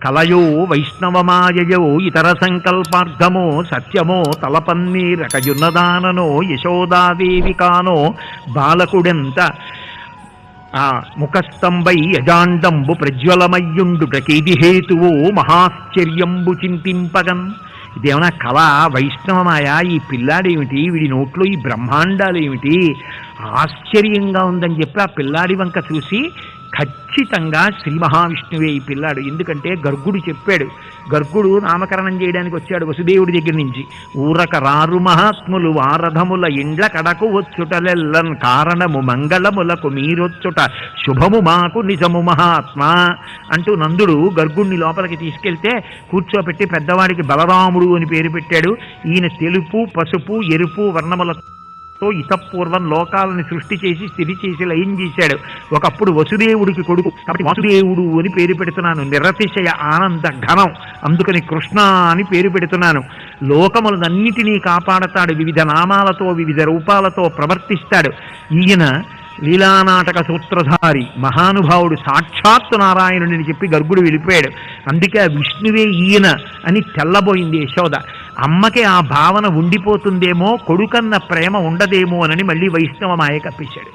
కలయో వైష్ణవమాయయో ఇతర సంకల్పార్థమో సత్యమో తలపన్నీరకయున్నదాననో యశోదాదేవి కానో బాలకుడెంత ఆ ముఖస్తంభై యజాండంబు ప్రజ్వలమయ్యుండుటకేది హేతువో మహాశ్చర్యంబు చింతింపగన్. ఇదేమన్నా కళ, వైష్ణవమాయ, ఈ పిల్లాడేమిటి, వీడి నోట్లో ఈ బ్రహ్మాండాలేమిటి, ఆశ్చర్యంగా ఉందని చెప్పి ఆ పిల్లాడి వంక చూసి ఖచ్చితంగా శ్రీ మహావిష్ణువే ఈ పిల్లాడు. ఎందుకంటే గర్గుడు చెప్పాడు, గర్గుడు నామకరణం చేయడానికి వచ్చాడు వసుదేవుడి దగ్గర నుంచి. ఊరక రారు మహాత్ములు వారధముల ఇండ్ల కడకు వచ్చుటలెల్లన్ కారణము మంగళములకు మీరొచ్చుట శుభము మాకు నిజము మహాత్మా అంటూ నందుడు గర్గుణ్ణి లోపలికి తీసుకెళ్తే కూర్చోపెట్టి పెద్దవాడికి బలరాముడు అని పేరు పెట్టాడు. ఈయన తెలుపు, పసుపు, ఎరుపు వర్ణములతో ఇతపూర్వం లోకాలని సృష్టి చేసి స్థితి చేసి లయం చేశాడు. ఒకప్పుడు వసుదేవుడికి కొడుకు కాబట్టి వాసుదేవుడు అని పేరు పెడుతున్నాను. నిరతిశయ ఆనంద ఘనం, అందుకని కృష్ణ అని పేరు పెడుతున్నాను. లోకములన్నిటినీ కాపాడతాడు, వివిధ నామాలతో వివిధ రూపాలతో ప్రవర్తిస్తాడు. ఈయన లీలానాటక సూత్రధారి మహానుభావుడు, సాక్షాత్తు నారాయణుడిని చెప్పి గర్గుడు వెళ్ళిపోయాడు. అందుకే విష్ణువే ఈయన అని తెల్లబోయింది యశోద. అమ్మకి ఆ భావన ఉండిపోతుందేమో, కొడుకన్న ప్రేమ ఉండదేమో అని మళ్ళీ వైష్ణవ మాయ కప్పించాడు.